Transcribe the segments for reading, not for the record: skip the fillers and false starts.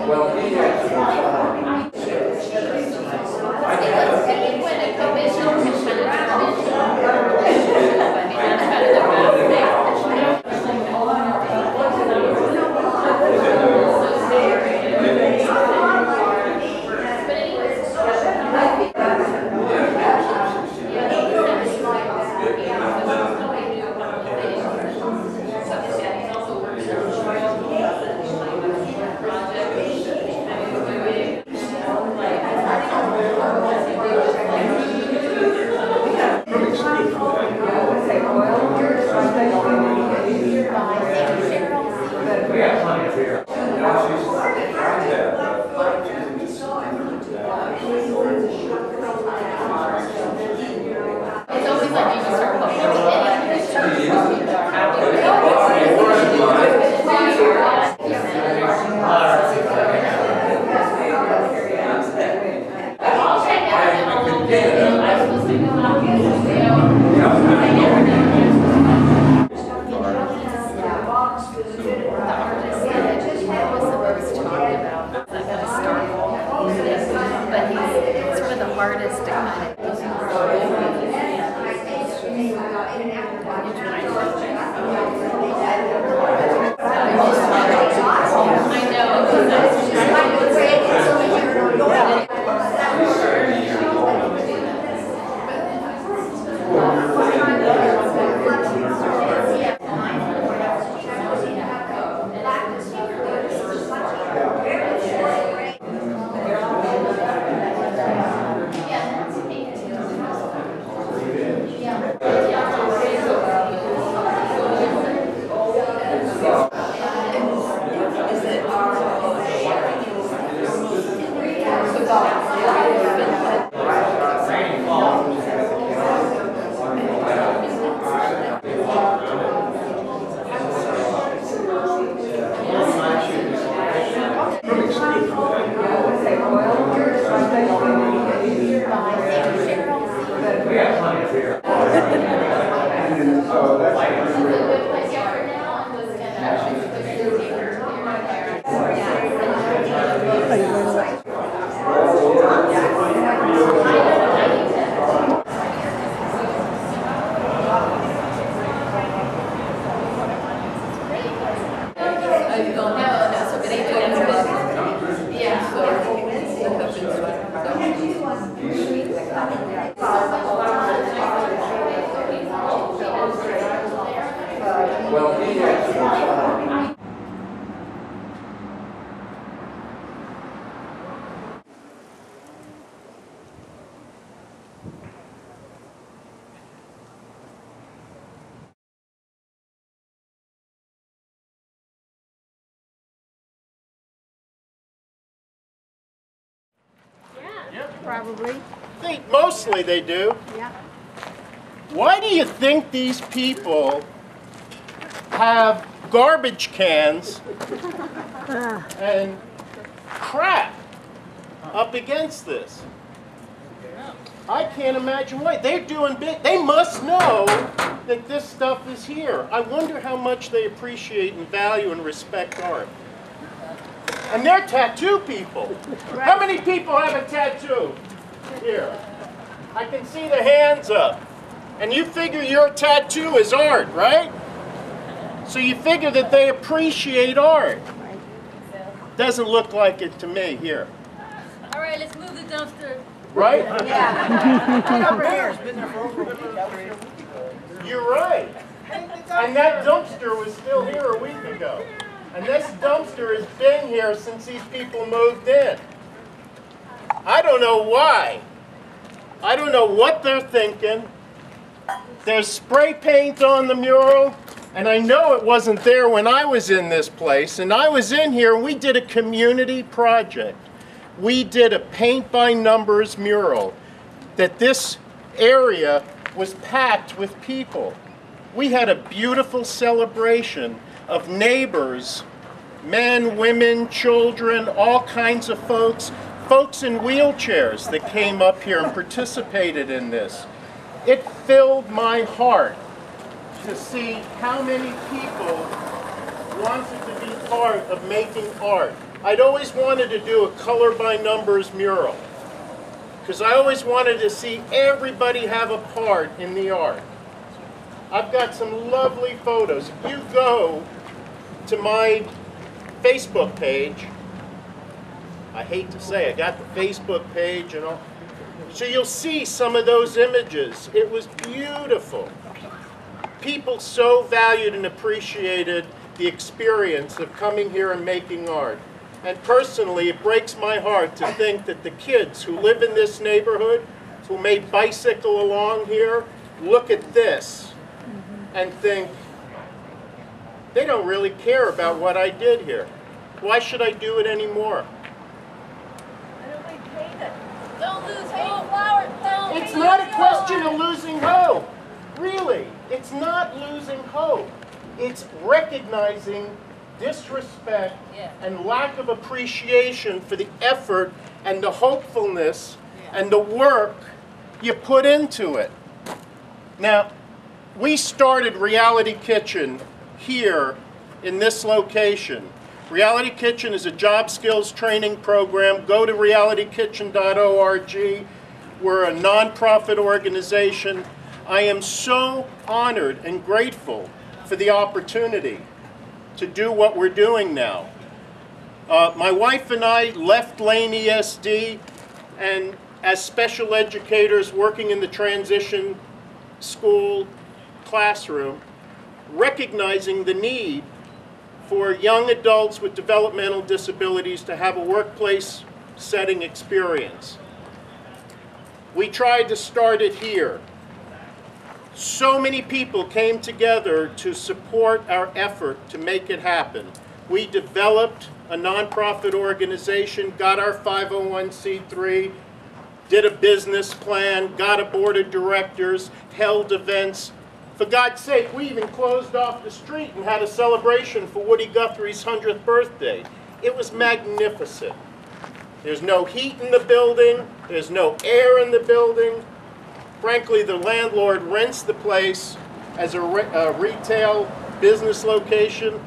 Well, he actually hardest to kind of well, he actually Probably. I think mostly they do. Yeah. Why do you think these people have garbage cans and crap up against this? I can't imagine why. They're doing big. They must know that this stuff is here. I wonder how much they appreciate and value and respect art. And they're tattoo people. Right. How many people have a tattoo here? I can see the hands up. And you figure your tattoo is art, right? So you figure that they appreciate art. Doesn't look like it to me here. All right, let's move the dumpster. Right? Yeah. Over here. You're right. And that dumpster was still here a week ago. And this dumpster has been here since these people moved in. I don't know why. I don't know what they're thinking. There's spray paint on the mural, and I know it wasn't there when I was in this place. And I was in here and we did a community project. We did a paint by numbers mural that this area was packed with people. We had a beautiful celebration of neighbors, men, women, children, all kinds of folks in wheelchairs that came up here and participated in this. It filled my heart to see how many people wanted to be part of making art. I'd always wanted to do a color by numbers mural because I always wanted to see everybody have a part in the art. I've got some lovely photos. If you go to my Facebook page, I hate to say I got the Facebook page and all, so you'll see some of those images. It was beautiful. People so valued and appreciated the experience of coming here and making art. And personally, it breaks my heart to think that the kids who live in this neighborhood, who may bicycle along here, look at this and think, they don't really care about what I did here. Why should I do it anymore? Don't lose hope, Flower. Don't It's lose not a hope. question of losing hope. Really, it's not losing hope. It's recognizing disrespect and lack of appreciation for the effort and the hopefulness and the work you put into it. Now, we started Reality Kitchen here in this location. Reality Kitchen is a job skills training program. Go to realitykitchen.org. We're a nonprofit organization. I am so honored and grateful for the opportunity to do what we're doing now. My wife and I left Lane ESD, and as special educators working in the transition school classroom, recognizing the need for young adults with developmental disabilities to have a workplace setting experience. We tried to start it here. So many people came together to support our effort to make it happen. We developed a nonprofit organization, got our 501c3, did a business plan, got a board of directors, held events. For God's sake, we even closed off the street and had a celebration for Woody Guthrie's 100th birthday. It was magnificent. There's no heat in the building, there's no air in the building. Frankly, the landlord rents the place as a retail business location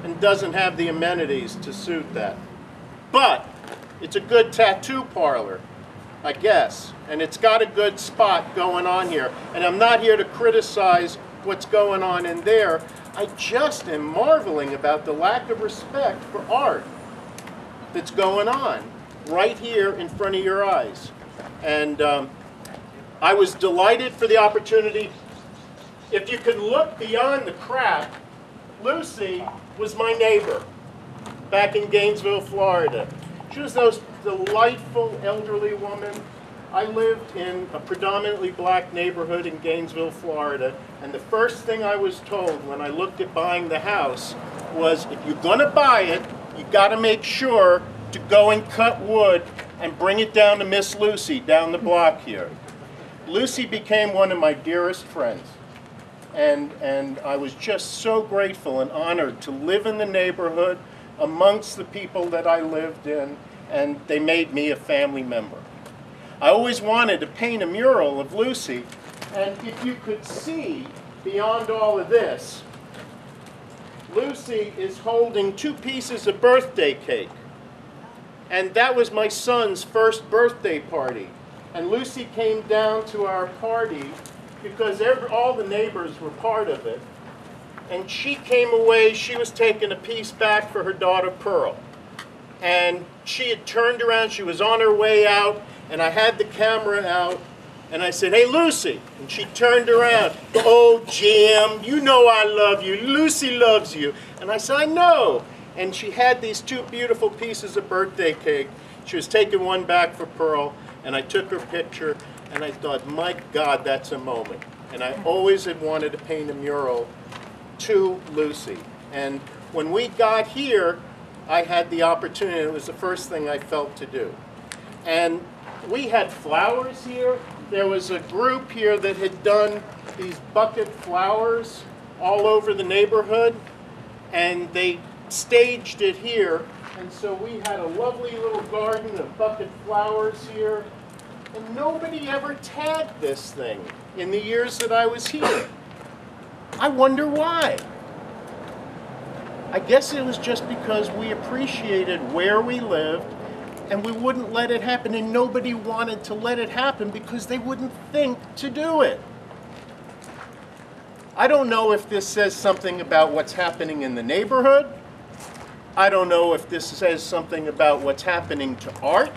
and doesn't have the amenities to suit that. But it's a good tattoo parlor, I guess, and it's got a good spot going on here. And I'm not here to criticize what's going on in there. I just am marveling about the lack of respect for art that's going on right here in front of your eyes. And I was delighted for the opportunity. If you could look beyond the crap, Lucy was my neighbor back in Gainesville, Florida. She was the most delightful elderly woman. I lived in a predominantly black neighborhood in Gainesville, Florida, and the first thing I was told when I looked at buying the house was, if you're going to buy it, you got to make sure to go and cut wood and bring it down to Miss Lucy down the block here. Lucy became one of my dearest friends, and I was just so grateful and honored to live in the neighborhood amongst the people that I lived in, and they made me a family member. I always wanted to paint a mural of Lucy, and if you could see beyond all of this, Lucy is holding 2 pieces of birthday cake, and that was my son's first birthday party. And Lucy came down to our party because all the neighbors were part of it. And she came away, she was taking a piece back for her daughter Pearl. And she had turned around, she was on her way out, and I had the camera out, and I said, "Hey Lucy," and she turned around, "Oh Jim, you know I love you, Lucy loves you." And I said, "I know." And she had these 2 beautiful pieces of birthday cake. She was taking one back for Pearl. And I took her picture, and I thought, my God, that's a moment. And I always had wanted to paint a mural to Lucy. And when we got here, I had the opportunity. It was the first thing I felt to do. And we had flowers here. There was a group here that had done these bucket flowers all over the neighborhood, and they staged it here. And so we had a lovely little garden of bucket flowers here. And nobody ever tagged this thing in the years that I was here. I wonder why. I guess it was just because we appreciated where we lived and we wouldn't let it happen, and nobody wanted to let it happen because they wouldn't think to do it. I don't know if this says something about what's happening in the neighborhood. I don't know if this says something about what's happening to art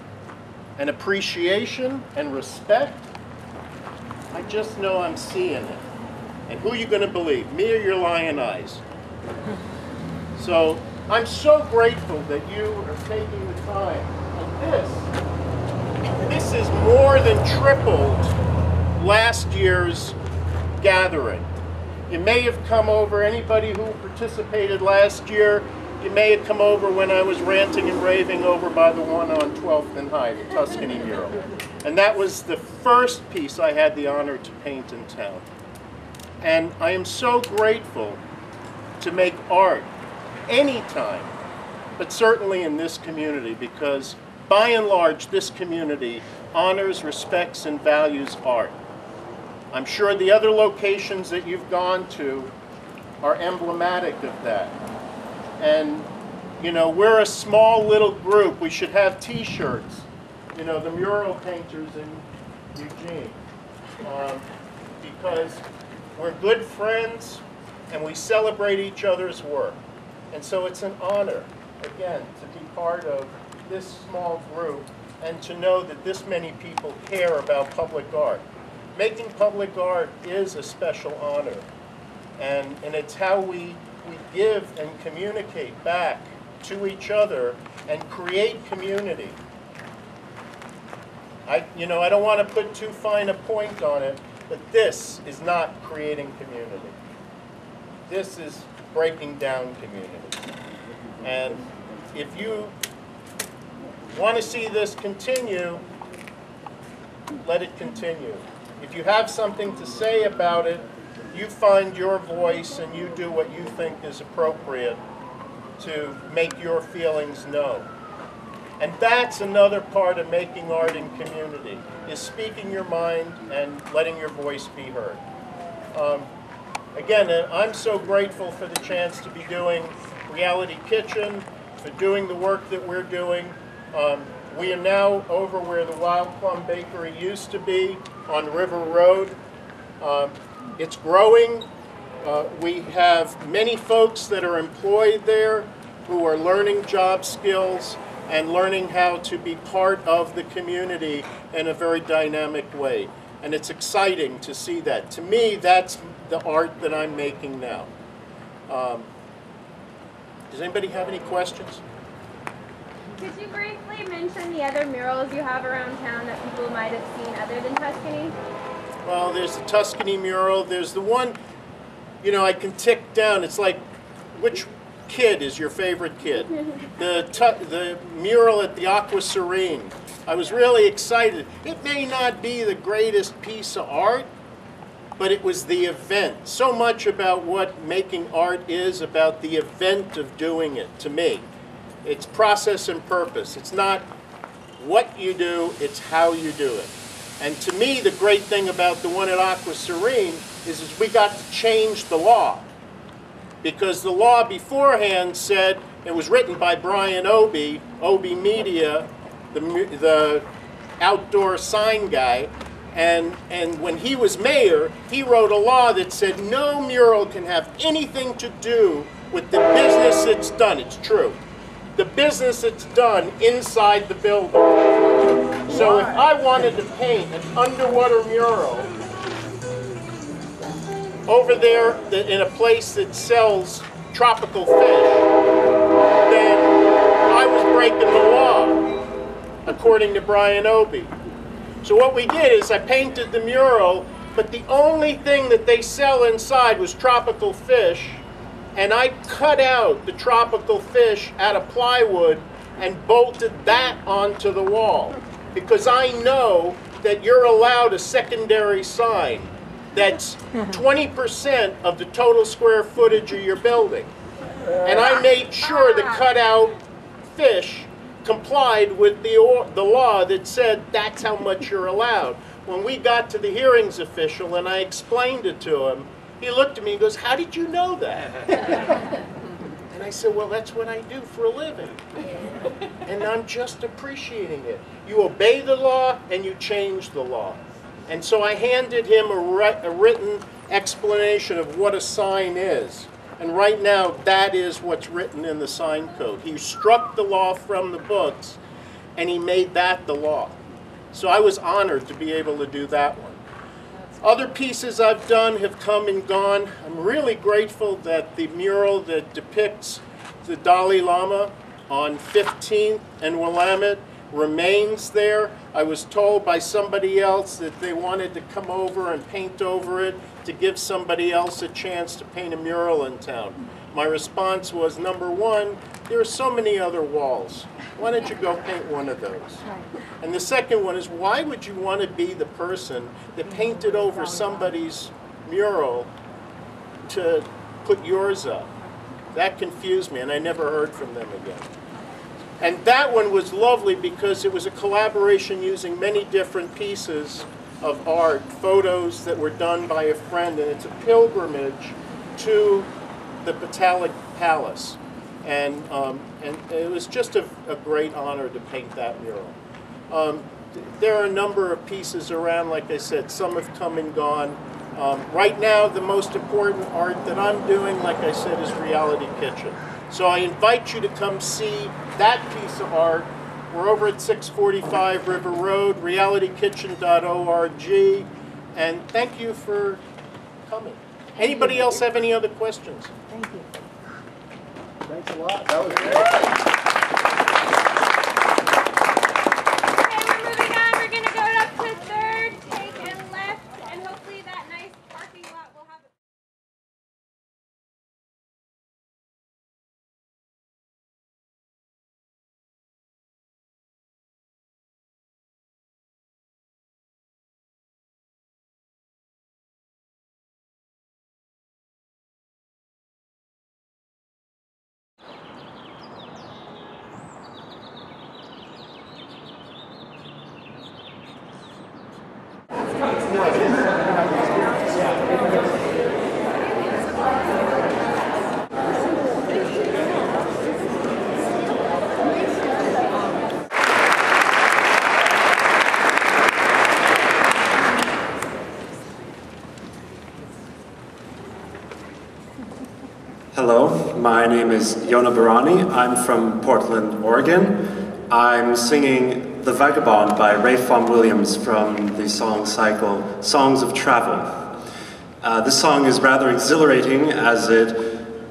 and appreciation and respect. I just know I'm seeing it. And who are you going to believe, me or your lying eyes? So I'm so grateful that you are taking the time. And this is more than tripled last year's gathering. You may have come over, anybody who participated last year, you may have come over when I was ranting and raving over by the one on 12th and High, the Tuscany mural. And that was the first piece I had the honor to paint in town. And I am so grateful to make art anytime, but certainly in this community, because by and large this community honors, respects, and values art. I'm sure the other locations that you've gone to are emblematic of that. And, you know, we're a small little group. We should have t-shirts, you know, the mural painters in Eugene, because we're good friends and we celebrate each other's work. And so it's an honor, again, to be part of this small group and to know that this many people care about public art. Making public art is a special honor, and it's how we give and communicate back to each other and create community. I don't want to put too fine a point on it, but this is not creating community. This is breaking down community. And if you want to see this continue, let it continue. If you have something to say about it, you find your voice and you do what you think is appropriate to make your feelings known. And that's another part of making art in community, is speaking your mind and letting your voice be heard. Again, I'm so grateful for the chance to be doing Reality Kitchen, for doing the work that we're doing. We are now over where the Wild Plum Bakery used to be on River Road. It's growing. We have many folks that are employed there who are learning job skills and learning how to be part of the community in a very dynamic way. And it's exciting to see that. To me, that's the art that I'm making now. Does anybody have any questions? Could you briefly mention the other murals you have around town that people might have seen other than Tuscany? Well, there's the Tuscany mural. There's the one, you know, I can tick down. It's like, which kid is your favorite kid? The mural at the Aqua Serene. I was really excited. It may not be the greatest piece of art, but it was the event. So much about what making art is about the event of doing it, to me. It's process and purpose. It's not what you do, it's how you do it. And to me, the great thing about the one at Aqua Serene is we got to change the law. Because the law beforehand said, it was written by Brian Obie, Obie Media, the outdoor sign guy, and when he was mayor, he wrote a law that said no mural can have anything to do with the business it's done. It's true. The business that's done inside the building. So if I wanted to paint an underwater mural over there in a place that sells tropical fish, then I was breaking the law, according to Brian Obie. So what we did is I painted the mural, but the only thing that they sell inside was tropical fish, and I cut out the tropical fish out of plywood and bolted that onto the wall. Because I know that you're allowed a secondary sign that's 20% of the total square footage of your building. And I made sure the cutout fish complied with the law that said that's how much you're allowed. When we got to the hearings official and I explained it to him, he looked at me and goes, "How did you know that?" And I said, well, that's what I do for a living. And I'm just appreciating it. You obey the law and you change the law. And so I handed him a written explanation of what a sign is. And right now, that is what's written in the sign code. He struck the law from the books, and he made that the law. So I was honored to be able to do that one. Other pieces I've done have come and gone. I'm really grateful that the mural that depicts the Dalai Lama on 15th and Willamette remains there. I was told by somebody else that they wanted to come over and paint over it to give somebody else a chance to paint a mural in town. My response was, number one, there are so many other walls. Why don't you go paint one of those? And the second one is, why would you want to be the person that painted over somebody's mural to put yours up? That confused me, and I never heard from them again. And that one was lovely because it was a collaboration using many different pieces of art, photos that were done by a friend, and it's a pilgrimage to the Patalic Palace. And it was just a great honor to paint that mural. There are a number of pieces around, like I said, some have come and gone. Right now, the most important art that I'm doing, like I said, is Reality Kitchen. So I invite you to come see that piece of art. We're over at 645 River Road, realitykitchen.org, and thank you for coming. Anybody else have any other questions? Thank you. Thanks a lot. That was great. Okay, we're moving on. We're going to go up to 3rd, take and left, and hopefully that nice parking lot will have a... Hello, my name is Yona Barani. I'm from Portland, Oregon. I'm singing The Vagabond by Ray Fawn Williams from the song cycle Songs of Travel. This song is rather exhilarating as it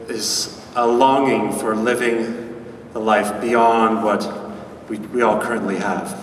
is a longing for living the life beyond what we all currently have.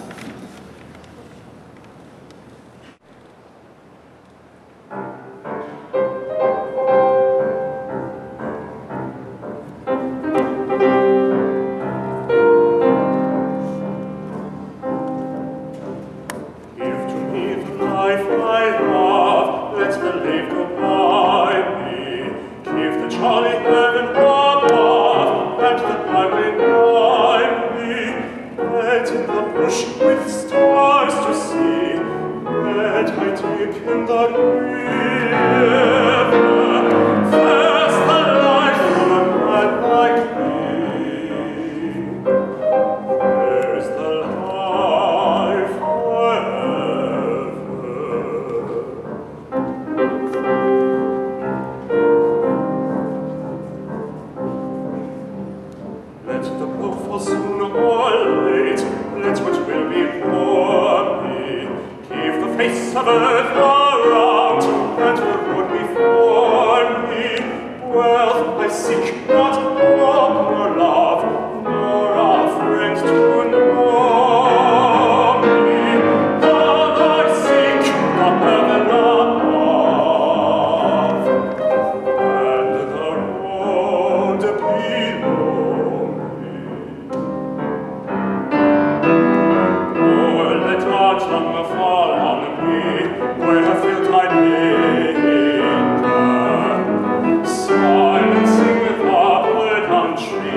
Tree.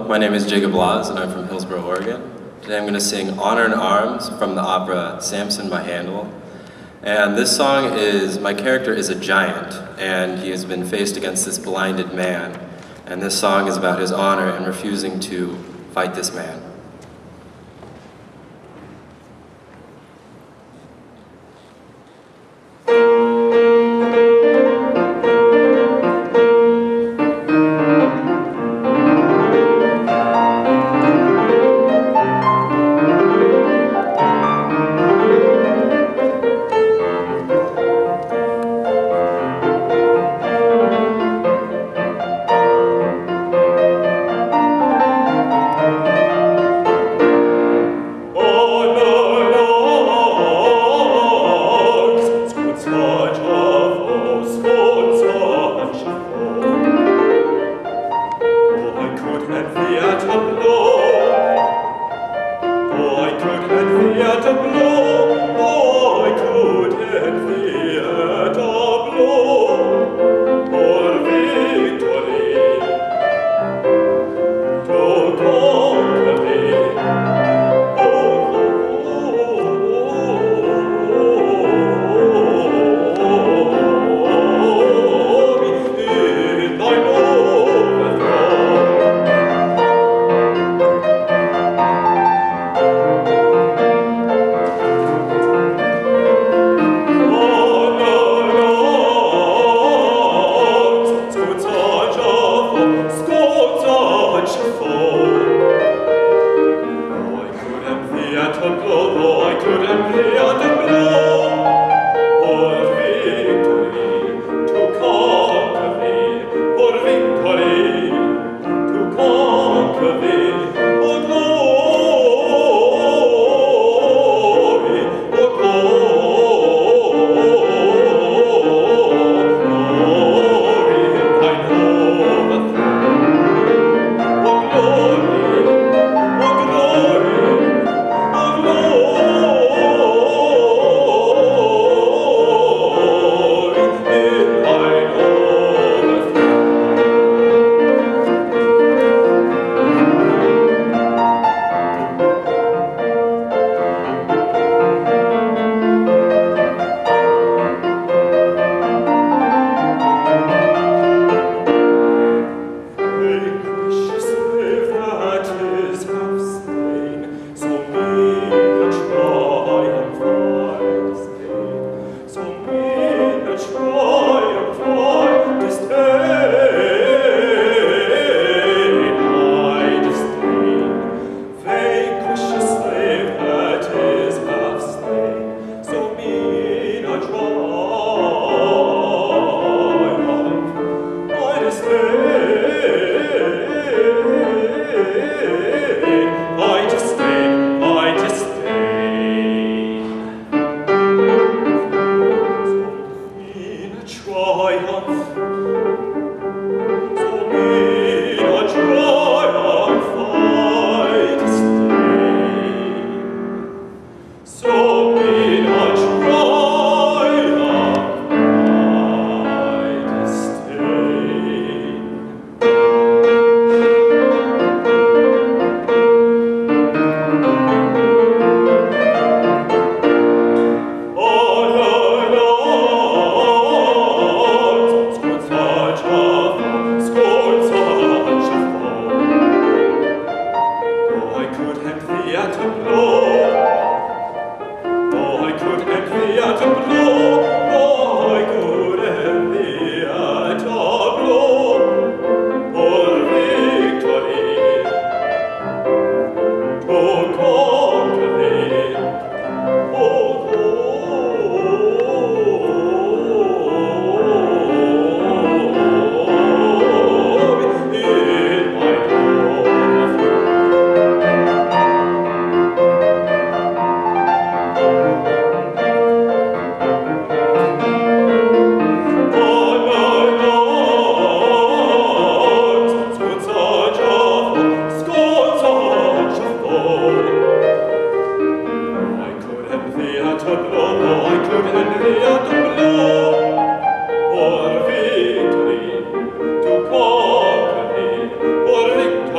my name is Jacob Laws, and I'm from Hillsboro, Oregon. Today I'm going to sing Honor in Arms from the opera Samson by Handel. And this song is, my character is a giant, and he has been faced against this blinded man. And this song is about his honor and refusing to fight this man.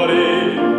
victory.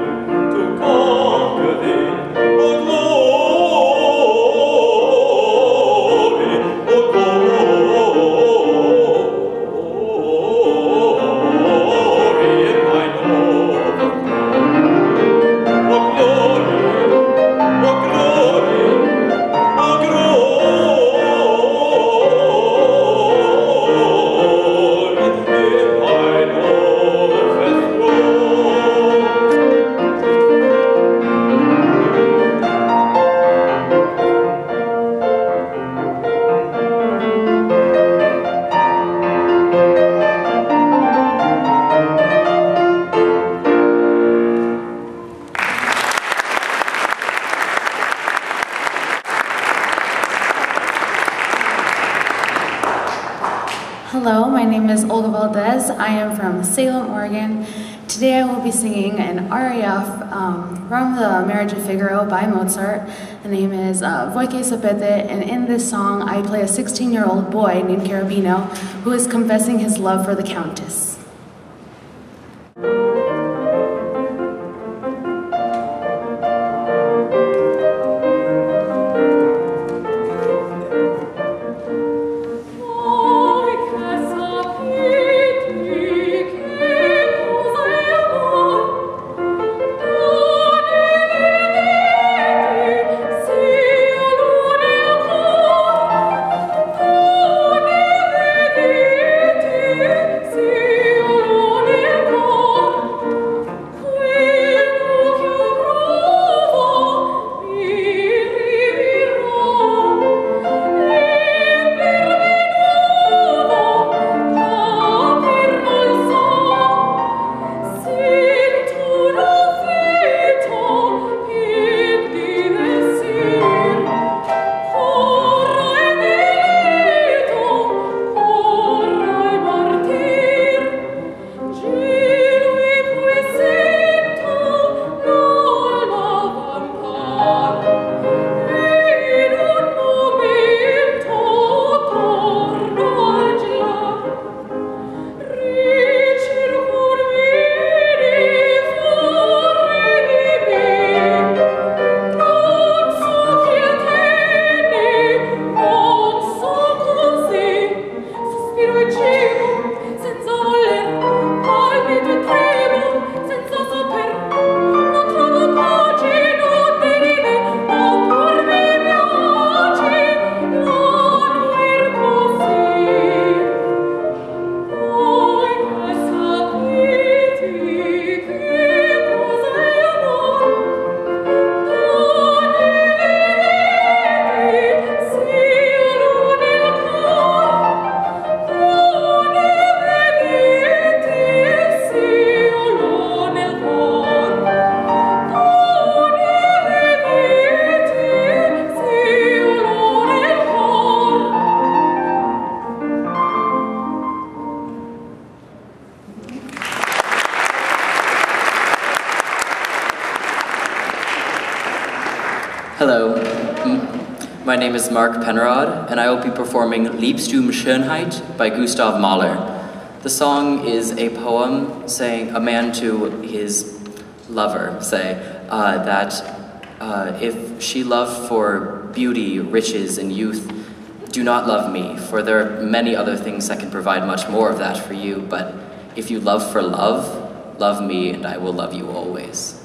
Hello, my name is Olga Valdez. I am from Salem, Oregon. Today I will be singing an aria from the Marriage of Figaro by Mozart. The name is Voi che sapete, and in this song I play a 16-year-old boy named Cherubino who is confessing his love for the Countess. Hello, my name is Mark Penrod, and I will be performing Liebst du Schönheit by Gustav Mahler. The song is a poem saying, a man to his lover, that if she loved for beauty, riches, and youth, do not love me, for there are many other things that can provide much more of that for you, but if you love for love, love me and I will love you always.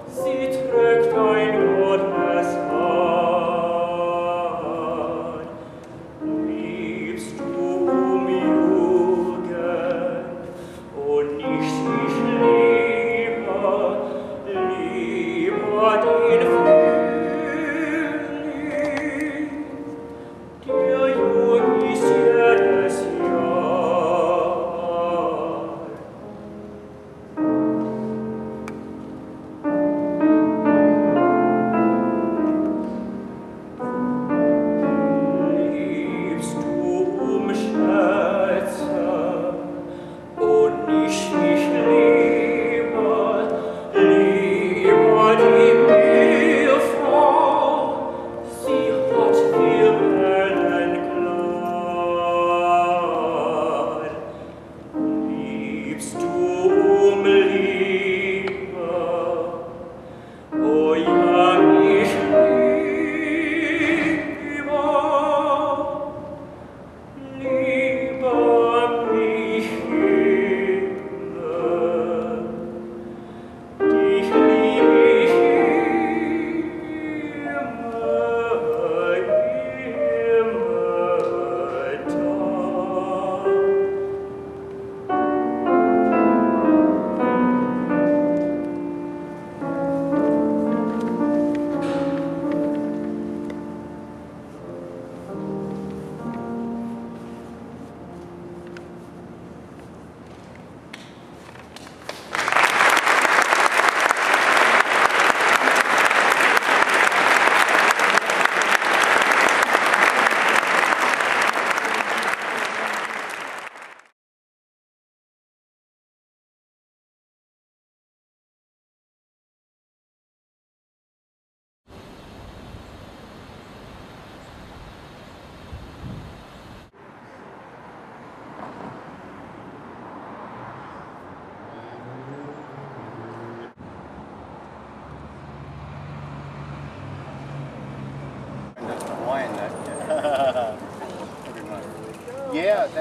Sie trägt ein Gottes Haar.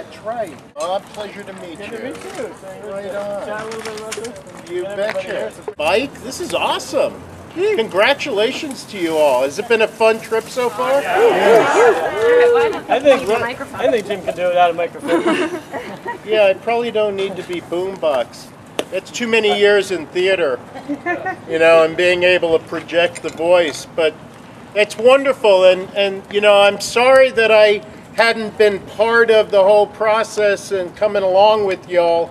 That's right. Pleasure to meet you. Good to meet you. Right on. Chat a little bit about this. You betcha. Mike, this is awesome. Congratulations to you all. Has it been a fun trip so far? I think Jim can do it without a microphone. Yeah, I probably don't need to be boombox. That's too many years in theater, you know, and being able to project the voice. But it's wonderful, and you know, I'm sorry that I hadn't been part of the whole process and coming along with y'all.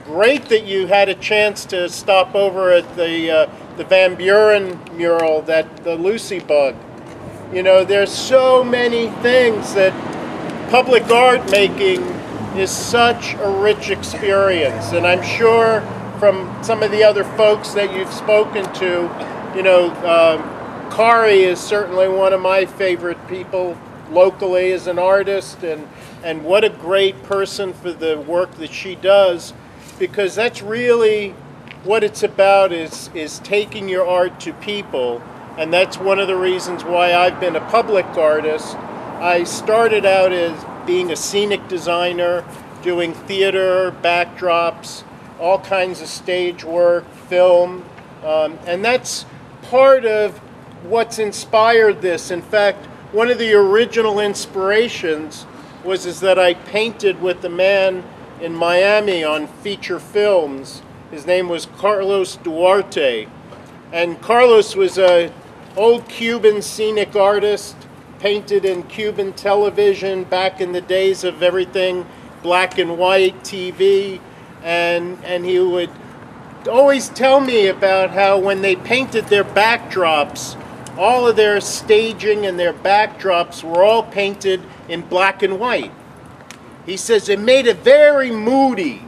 Great that you had a chance to stop over at the Van Buren mural, the Lucy Bug. You know, there's so many things that public art making is such a rich experience, and I'm sure from some of the other folks that you've spoken to, you know, Kari is certainly one of my favorite people locally as an artist, and what a great person for the work that she does, because that's really what it's about, is taking your art to people, and that's one of the reasons why I've been a public artist. I started out as being a scenic designer, doing theater, backdrops, all kinds of stage work, film, and that's part of what's inspired this. In fact, one of the original inspirations was that I painted with a man in Miami on feature films. His name was Carlos Duarte, and Carlos was an old Cuban scenic artist, painted in Cuban television back in the days of everything black and white TV, and he would always tell me about how when they painted their backdrops, all of their staging and their backdrops were all painted in black and white. He says it made it very moody,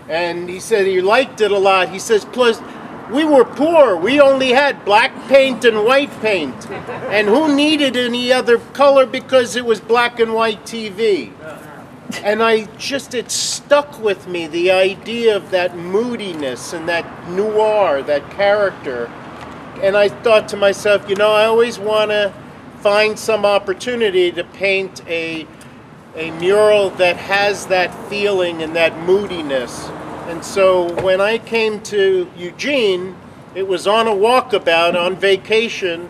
and he said he liked it a lot. He says, plus we were poor. We only had black paint and white paint, and who needed any other color because it was black and white TV. And it stuck with me, the idea of that moodiness and that noir, that character. And I thought to myself, you know, I always want to find some opportunity to paint a mural that has that feeling and that moodiness. And so when I came to Eugene, it was on a walkabout, on vacation.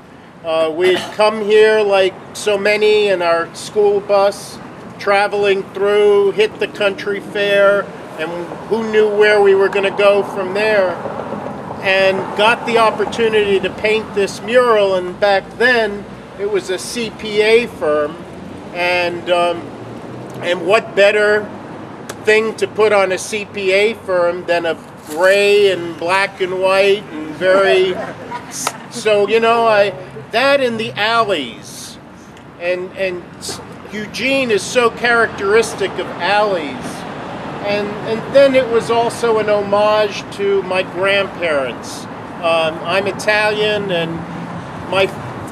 We'd come here like so many in our school bus, traveling through, hit the country fair, and who knew where we were going to go from there, and got the opportunity to paint this mural. And back then it was a CPA firm, and what better thing to put on a CPA firm than a gray and black and white and very, so you know, that in the alleys, and Eugene is so characteristic of alleys. And then it was also an homage to my grandparents. I'm Italian, and my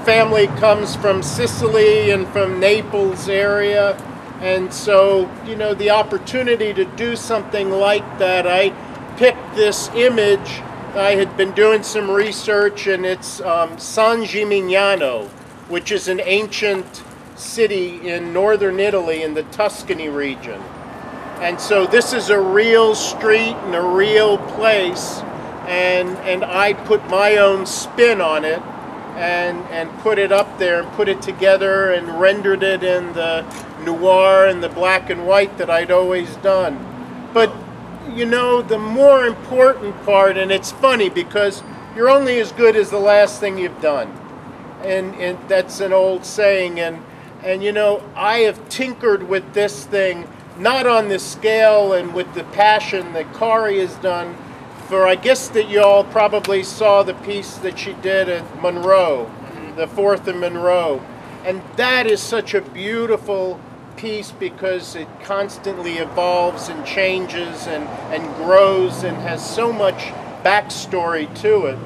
family comes from Sicily and from Naples area. And so, you know, the opportunity to do something like that, I picked this image. I had been doing some research, and it's San Gimignano, which is an ancient city in northern Italy in the Tuscany region. And so this is a real street and a real place, and I put my own spin on it and put it up there and put it together and rendered it in the noir and the black and white that I'd always done. But you know, the more important part, and it's funny because you're only as good as the last thing you've done, and that's an old saying, and you know, I have tinkered with this thing, not on the scale and with the passion that Kari has done, for I guess that you all probably saw the piece that she did at Monroe, the 4th and Monroe, and that is such a beautiful piece because it constantly evolves and changes and grows and has so much backstory to it.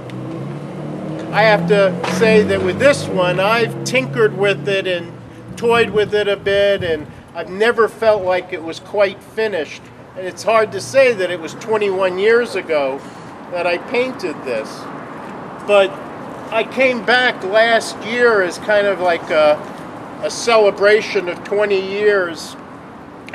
I have to say that with this one, I've tinkered with it and toyed with it a bit, and I've never felt like it was quite finished. And it's hard to say that it was 21 years ago that I painted this. But I came back last year as kind of like a celebration of 20 years,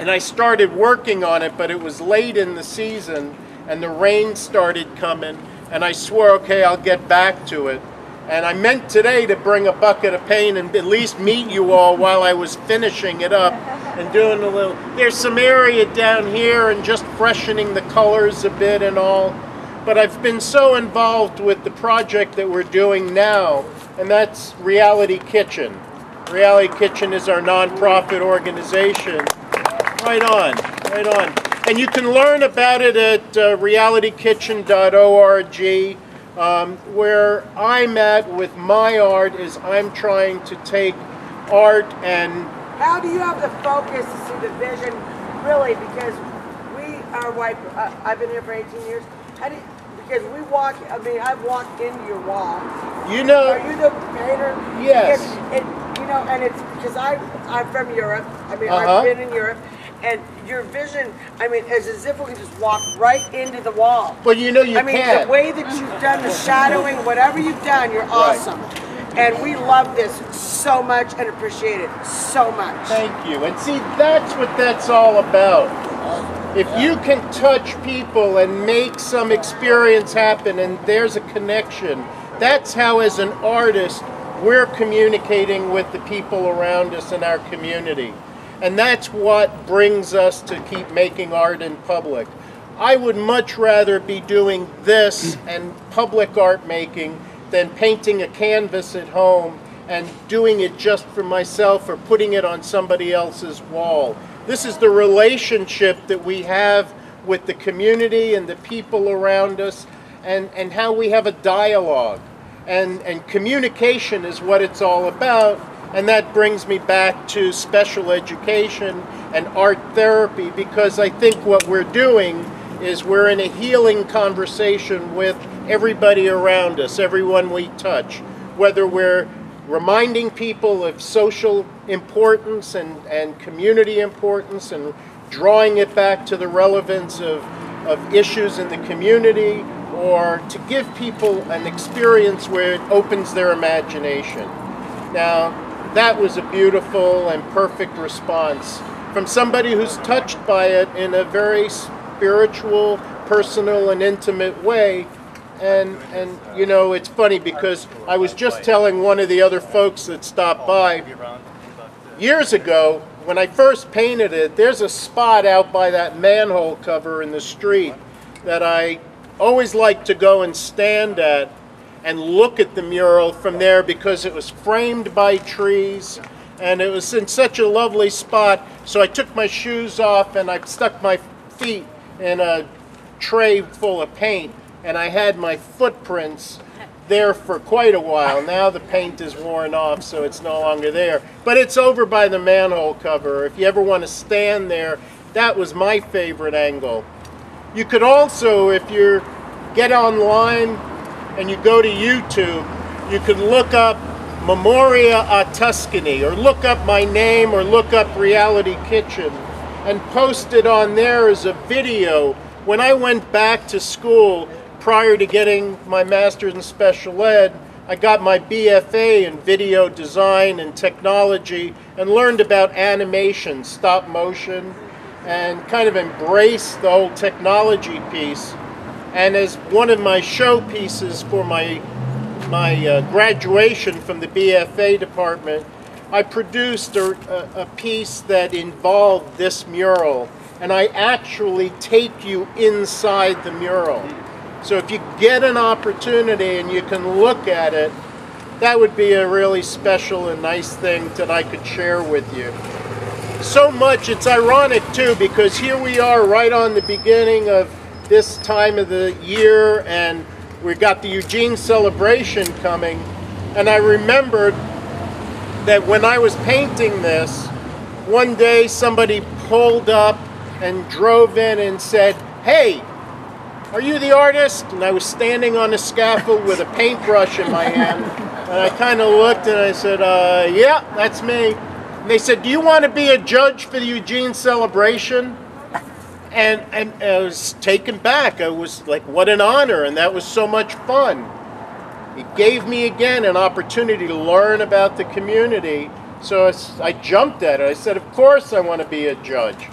And I started working on it, but it was late in the season and the rain started coming, and I swore, okay, I'll get back to it. And I meant today to bring a bucket of paint and at least meet you all while I was finishing it up and doing a little, there's some area down here and just freshening the colors a bit and all. But I've been so involved with the project that we're doing now, and that's Reality Kitchen. Reality Kitchen is our nonprofit organization. Right on, right on. And you can learn about it at realitykitchen.org. Where I'm at with my art is I'm trying to take art and... How do you have the focus to see the vision, really? Because we are white, I've been here for 18 years. Because we walk, I mean, I've walked into your wall. You know... Are you the painter? Yes. You know, and it's because I'm from Europe. I mean, I've been in Europe. And your vision, I mean, is as if we could just walk right into the wall. Well, you know you can't. I mean, the way that you've done the shadowing, whatever you've done, you're awesome. And we love this so much and appreciate it so much. Thank you. And see, that's what that's all about. If you can touch people and make some experience happen and there's a connection, that's how, as an artist, we're communicating with the people around us in our community. And that's what brings us to keep making art in public. I would much rather be doing this and public art making than painting a canvas at home and doing it just for myself or putting it on somebody else's wall. This is the relationship that we have with the community and the people around us, and how we have a dialogue. And communication is what it's all about. And that brings me back to special education and art therapy, because I think what we're doing is we're in a healing conversation with everybody around us, everyone we touch, whether we're reminding people of social importance and community importance and drawing it back to the relevance of issues in the community, or to give people an experience where it opens their imagination. Now, that was a beautiful and perfect response from somebody who's touched by it in a very spiritual, personal, and intimate way. And you know, it's funny because I was just telling one of the other folks that stopped by, years ago, when I first painted it, there's a spot out by that manhole cover in the street that I always like to go and stand at and look at the mural from there, because it was framed by trees and it was in such a lovely spot. So I took my shoes off and I stuck my feet in a tray full of paint, and I had my footprints there for quite a while. Now the paint is worn off, so it's no longer there. But it's over by the manhole cover. If you ever want to stand there, that was my favorite angle. You could also, if you get online and you go to YouTube, you can look up Memoria a Tuscany, or look up my name, or look up Reality Kitchen, and post it on there as a video. When I went back to school, prior to getting my master's in special ed, I got my BFA in video design and technology and learned about animation, stop motion, and kind of embraced the whole technology piece. And as one of my showpieces for my graduation from the BFA department, I produced a piece that involved this mural, and I actually take you inside the mural. So if you get an opportunity and you can look at it, that would be a really special and nice thing that I could share with you. So much, it's ironic too, because here we are right on the beginning of this time of the year, and we got the Eugene celebration coming, and I remembered that when I was painting this, one day somebody pulled up and drove in and said, "Hey, are you the artist?" And I was standing on a scaffold with a paintbrush in my hand, and I kind of looked and I said, "Yeah, that's me." And they said, "Do you want to be a judge for the Eugene celebration?" And I was taken back. I was like, what an honor, and that was so much fun. It gave me again an opportunity to learn about the community, so I jumped at it. I said, of course I want to be a judge.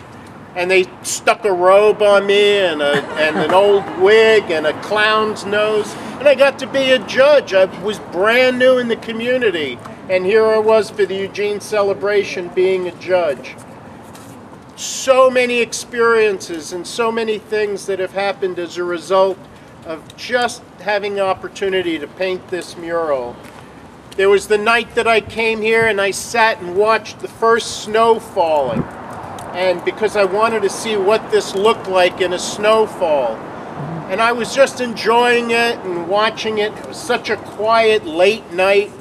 and they stuck a robe on me and an old wig and a clown's nose, and I got to be a judge. I was brand new in the community, and here I was for the Eugene celebration being a judge. So many experiences and so many things that have happened as a result of just having the opportunity to paint this mural. There was the night that I came here and I sat and watched the first snow falling. And because I wanted to see what this looked like in a snowfall. And I was just enjoying it and watching it. It was such a quiet late night.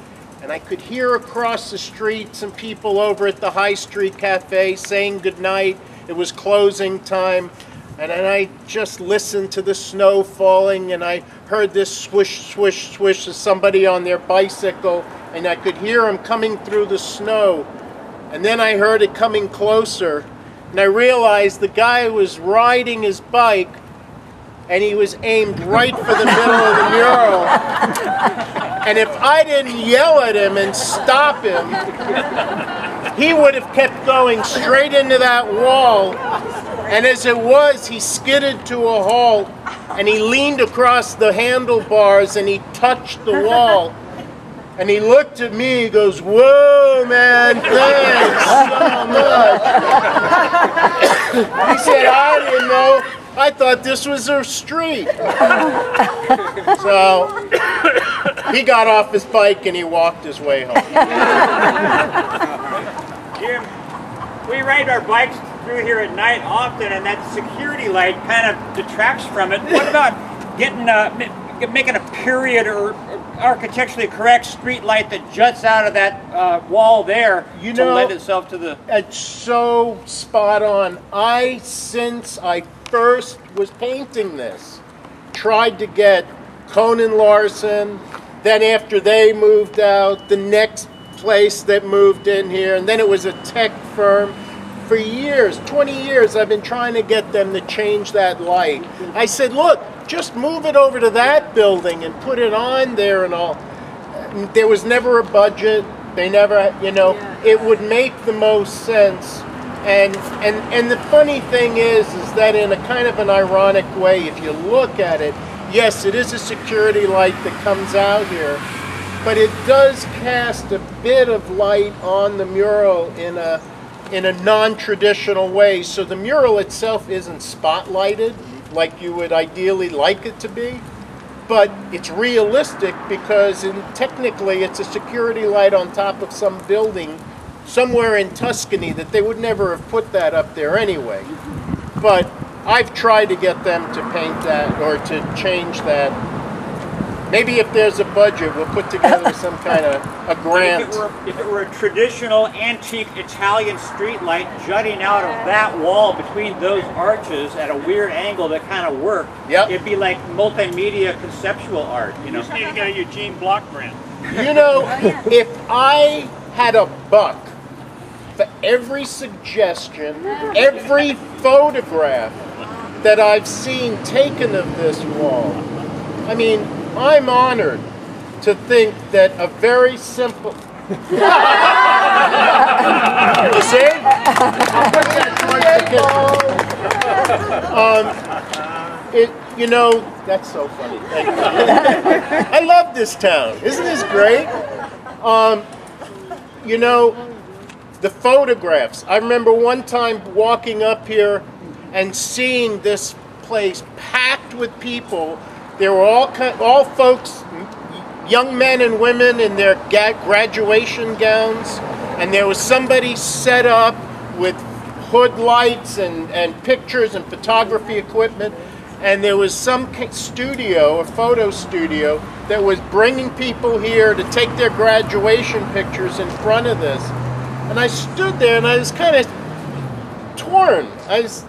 And I could hear across the street some people over at the High Street Cafe saying goodnight. It was closing time. And then I just listened to the snow falling, and I heard this swish, swish, swish of somebody on their bicycle, and I could hear them coming through the snow. And then I heard it coming closer, and I realized the guy was riding his bike, and he was aimed right for the middle of the mural. And if I didn't yell at him and stop him, he would have kept going straight into that wall. And as it was, he skidded to a halt, and he leaned across the handlebars, and he touched the wall. And he looked at me, he goes, "Whoa, man, thanks so much." He said, "I didn't know. I thought this was a street." So he got off his bike, and he walked his way home. Jim, we ride our bikes through here at night often, and that security light kind of detracts from it. What about getting making a period or architecturally correct street light that juts out of that wall there to lend itself to the... It's so spot on. Since I first was painting this, tried to get Conan Larson, then after they moved out, the next place that moved in here, and then it was a tech firm. For years, 20 years, I've been trying to get them to change that light. I said, look, just move it over to that building and put it on there and all. There was never a budget. They never, it would make the most sense. And the funny thing is that in a kind of an ironic way, if you look at it, yes, it is a security light that comes out here, but it does cast a bit of light on the mural in a non-traditional way. So the mural itself isn't spotlighted like you would ideally like it to be, but it's realistic because technically it's a security light on top of some building somewhere in Tuscany that they would never have put that up there anyway. But I've tried to get them to paint that or to change that. Maybe if there's a budget, we'll put together some kind of a grant. If it were a traditional antique Italian street light jutting out of that wall between those arches at a weird angle that kind of worked, it'd be like multimedia conceptual art. You just need to get a Eugene Block grant. If I had a buck for every suggestion, every photograph that I've seen taken of this wall, I mean, I'm honored to think that a very simple... You see? I'll put that towards the kitchen. That's so funny. Thank you. I love this town. Isn't this great? The photographs. I remember one time walking up here and seeing this place packed with people. There were all folks, young men and women in their graduation gowns, and there was somebody set up with hood lights and pictures and photography equipment, and there was some studio, a photo studio, that was bringing people here to take their graduation pictures in front of this. And I stood there and I was kind of torn. I was,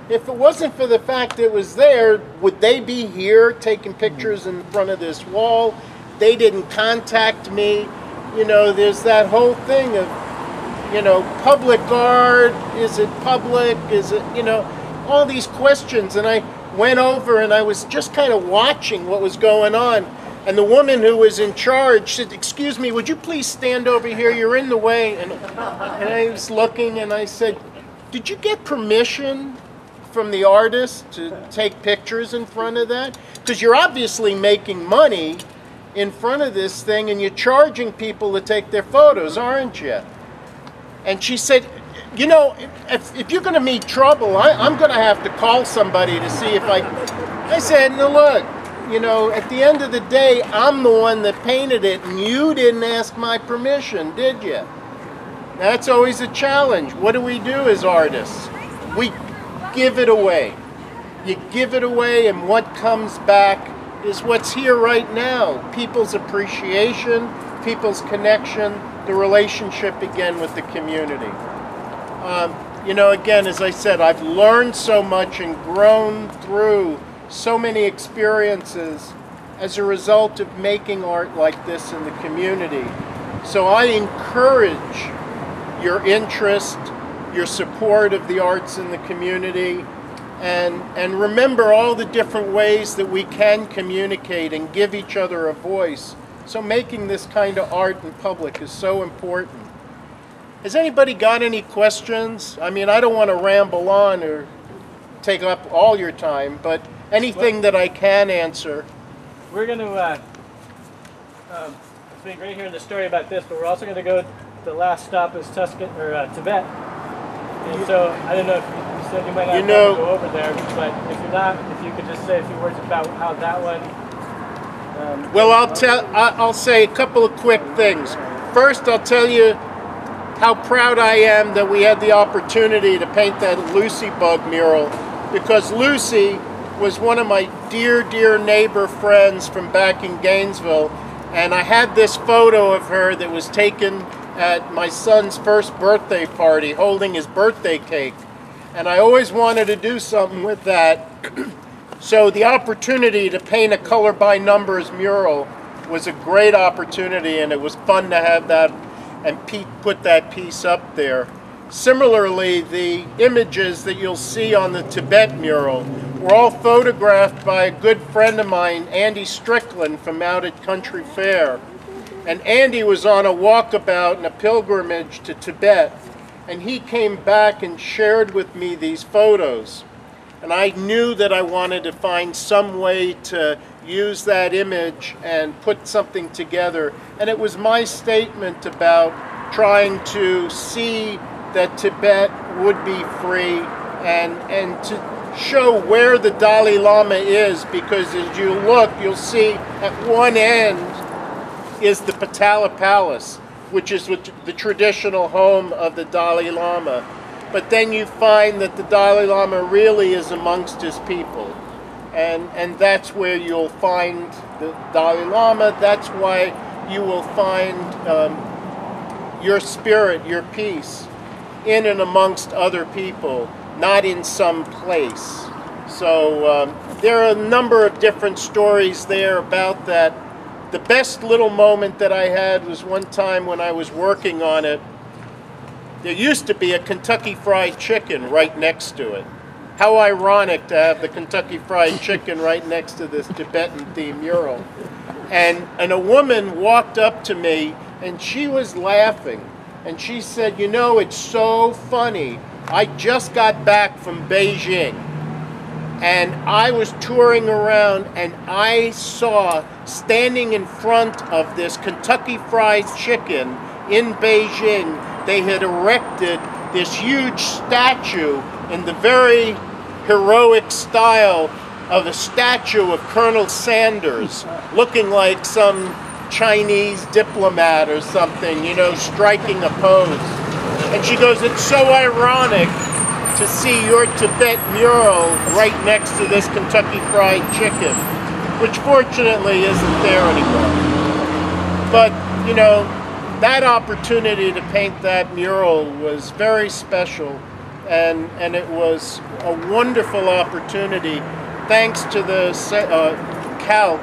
if it wasn't for the fact that it was there, would they be here taking pictures in front of this wall? They didn't contact me. There's that whole thing of, public art, is it public, is it, all these questions. And I went over and I was just kind of watching what was going on. And the woman who was in charge said, "Excuse me, would you please stand over here? You're in the way." And I was looking and I said, did you get permission from the artist to take pictures in front of that? Because you're obviously making money in front of this thing and you're charging people to take their photos, aren't you? And she said, you know, if you're going to meet trouble, I'm going to have to call somebody to see if I said, no, look, you know, at the end of the day, I'm the one that painted it and you didn't ask my permission, did you? That's always a challenge. What do we do as artists? We give it away. You give it away and what comes back is what's here right now. People's appreciation, people's connection, the relationship again with the community. You know, again, as I said, I've learned so much and grown through so many experiences as a result of making art like this in the community. So I encourage your interest, your support of the arts in the community, and remember all the different ways that we can communicate and give each other a voice. So making this kind of art in public is so important. Has anybody got any questions? I mean, I don't want to ramble on or take up all your time, but anything that I can answer. We're going to speak right here in the story about this, but we're also going to go, the last stop is Tibet. And so, I don't know if you said you might not have to go over there, but if you're not, if you could just say a few words about how that one... well, I'll say a couple of quick things. First, I'll tell you how proud I am that we had the opportunity to paint that Lucy Bug mural, because Lucy was one of my dear, dear neighbor friends from back in Gainesville, and I had this photo of her that was taken at my son's first birthday party, holding his birthday cake, and I always wanted to do something with that. So the opportunity to paint a color by numbers mural was a great opportunity, and it was fun to have that and put that piece up there. Similarly, the images that you'll see on the Tibet mural were all photographed by a good friend of mine, Andy Strickland, from out at Country Fair. And Andy was on a walkabout and a pilgrimage to Tibet, and he came back and shared with me these photos. And I knew that I wanted to find some way to use that image and put something together. And it was my statement about trying to see that Tibet would be free and to show where the Dalai Lama is, because as you look, you'll see at one end is the Potala Palace, which is the traditional home of the Dalai Lama. But then you find that the Dalai Lama really is amongst his people. And that's where you'll find the Dalai Lama. That's why you will find your spirit, your peace, in and amongst other people, not in some place. So there are a number of different stories there about that. The best little moment that I had was one time when I was working on it. There used to be a Kentucky Fried Chicken right next to it. How ironic to have the Kentucky Fried Chicken right next to this Tibetan-themed mural. And a woman walked up to me and she was laughing. And she said, you know, it's so funny. I just got back from Beijing. And I was touring around and I saw, standing in front of this Kentucky Fried Chicken in Beijing, they had erected this huge statue in the very heroic style of a statue of Colonel Sanders, looking like some Chinese diplomat or something, you know, striking a pose. And she goes, it's so ironic to see your Tibet mural right next to this Kentucky Fried Chicken, which fortunately isn't there anymore. But, you know, that opportunity to paint that mural was very special, and it was a wonderful opportunity. Thanks to the Calc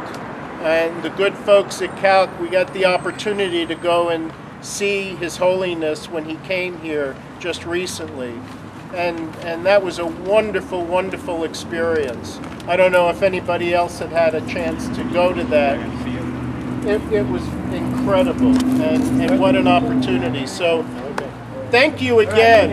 and the good folks at Calc, we got the opportunity to go and see His Holiness when he came here just recently. And that was a wonderful, wonderful experience. I don't know if anybody else had a chance to go to that. It was incredible, and what an opportunity. So thank you again.